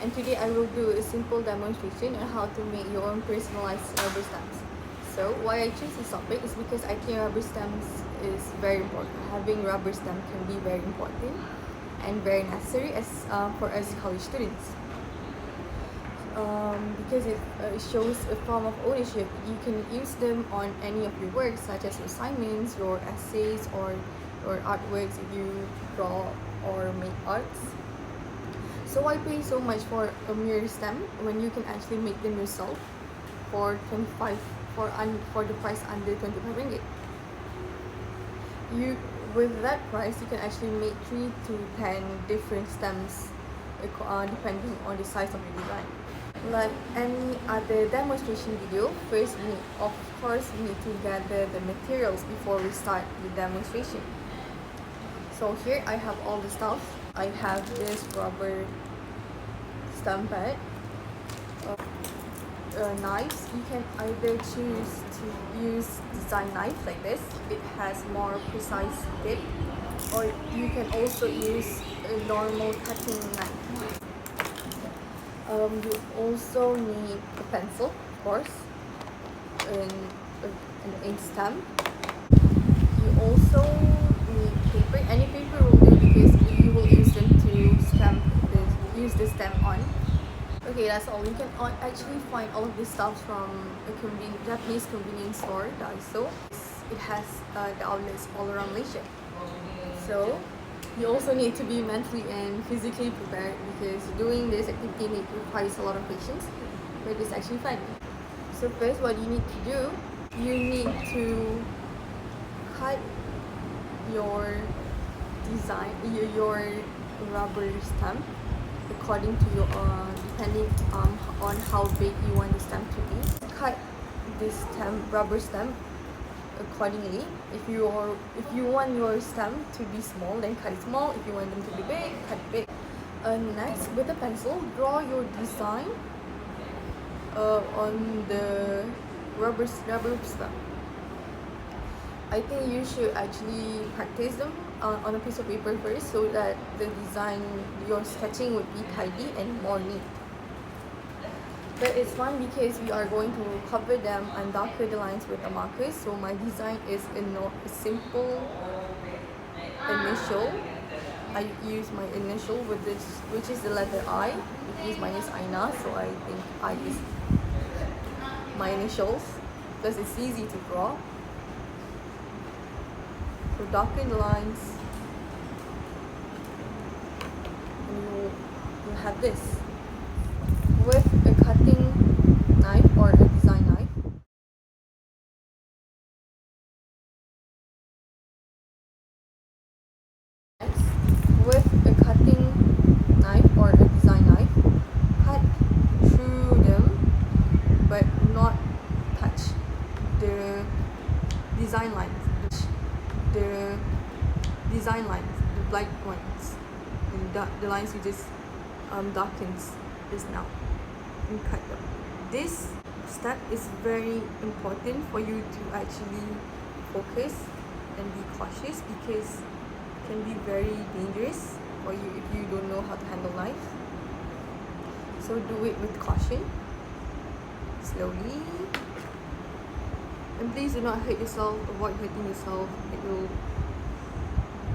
and today I will do a simple demonstration on how to make your own personalized rubber stamps. So why I choose this topic is because I think rubber stamps is very important. Having rubber stamp can be very important and very necessary for us college students. Because it shows a form of ownership. You can use them on any of your works, such as your assignments, your essays, or your artworks if you draw or make arts. So why pay so much for a mere stamp when you can actually make them yourself for 25 for the price under 25 ringgit? With that price, you can actually make 3 to 10 different stamps depending on the size of your design. Like any other demonstration video, first of course we need to gather the materials before we start the demonstration. So here I have all the stuff. I have this rubber stamp pad, knives. You can either choose to use design knife like this. It has more precise tip, or you can also use a normal cutting knife. You also need a pencil, of course, an ink stamp. You also need paper. Any paper will do because you will use them to use the stamp on. Okay, that's all. You can actually find all of this stuff from a Japanese convenience store, Daiso. It has the outlets all around Malaysia. So you also need to be mentally and physically prepared because doing this activity requires a lot of patience, but it's actually fun. So first, what you need to do, you need to cut your design, your rubber stamp according to your depending on how big you want the stamp to be. Cut this rubber stamp accordingly. If you want your stamp to be small, then cut it small. If you want them to be big, cut it big. Next, with a pencil, draw your design on the rubber stamp. I think you should actually practice them on a piece of paper first, so that the design you're sketching would be tidy and more neat. But it's fun because we are going to cover them and darker the lines with a marker. So my design is a simple initial. I use my initial with this, which is the letter I, because mine is Aina, so I think I is my initials because it's easy to draw. So darken the lines, and you have this. With a cutting knife or a design knife, next, with a cutting knife or a design knife, cut through them but not touch the design lines. The design lines, the black ones, and the lines you just darkens just now. And cut them. This step is very important for you to actually focus and be cautious because it can be very dangerous for you if you don't know how to handle knife. So do it with caution, slowly, and please do not hurt yourself. Avoid hurting yourself.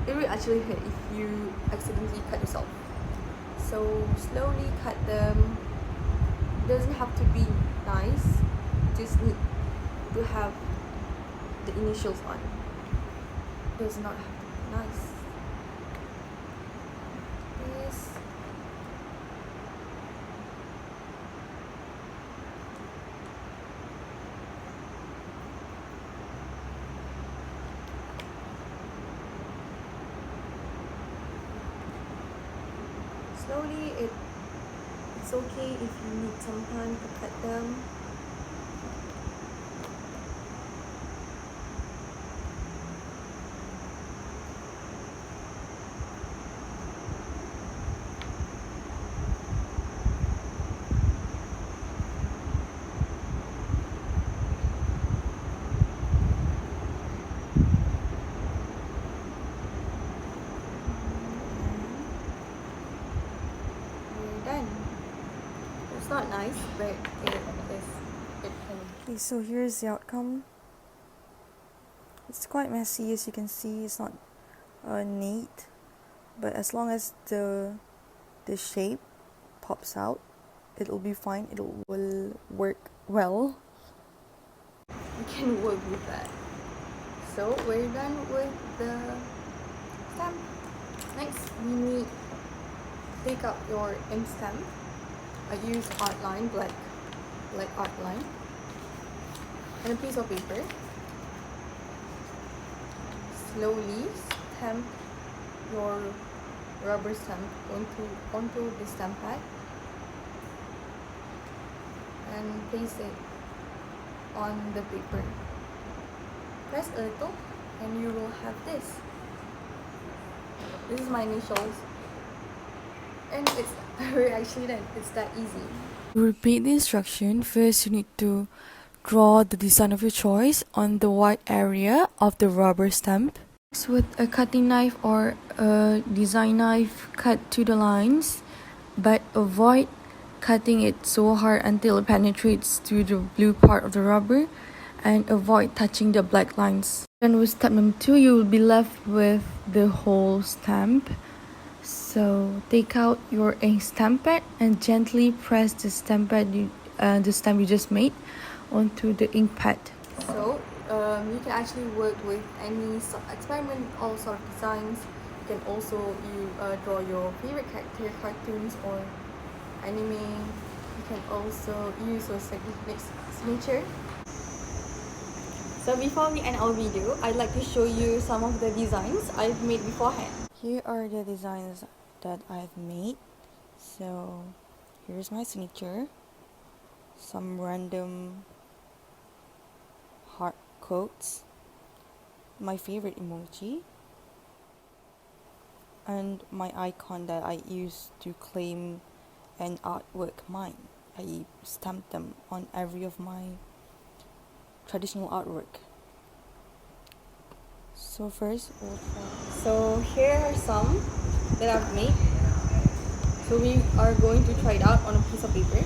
It will actually hurt if you accidentally cut yourself. So slowly cut them. Doesn't have to be nice, just need to have the initials on. Does not have to be nice. This. Slowly, it's okay if you need some time to cut them. And we're done. nice, but it can. Okay, so here's the outcome. It's quite messy, as you can see. It's not neat, but as long as the shape pops out, it'll be fine. It will work well. You can work with that. So we're done with the stamp. Next, we need take out your ink stamp. I use Artline black Artline and a piece of paper. Slowly stamp your rubber stamp onto the stamp pad and place it on the paper. Press a little and you will have this. This is my initials, and it's actually done. It's that easy. To repeat the instruction, first you need to draw the design of your choice on the white area of the rubber stamp. Next, with a cutting knife or a design knife, cut to the lines, but avoid cutting it so hard until it penetrates to the blue part of the rubber, and avoid touching the black lines. Then with step number 2, you will be left with the whole stamp. So take out your ink stamp pad and gently press the stamp you just made onto the ink pad. So you can actually work with any experiment, all sort of designs. You can also draw your favorite character, cartoons or anime. You can also use your next signature. So before we end our video, I'd like to show you some of the designs I've made beforehand. Here are the designs that I've made. So here's my signature, some random heart quotes, my favorite emoji, and my icon that I used to claim an artwork mine. I stamped them on every of my traditional artwork. So first we'll try. So here are some that I've made. So we are going to try it out on a piece of paper.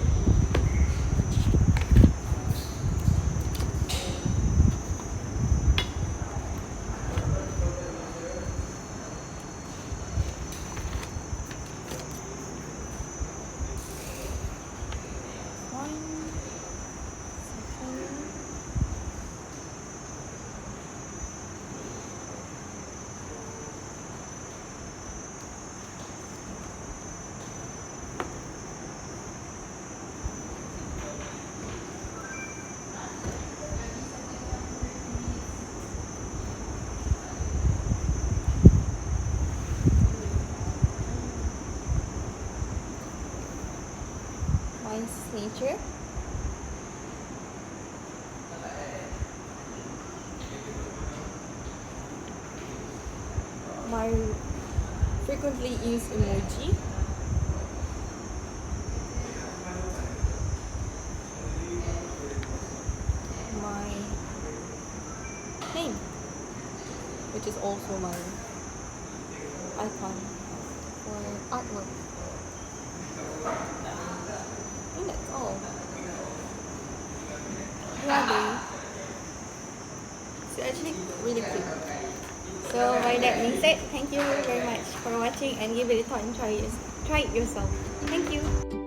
My signature. My frequently used emoji. My name, which is also my icon for artwork. I think that's all. Yeah, it's actually really quick. So by that being said, thank you very much for watching and give it a thought and try it yourself. Thank you.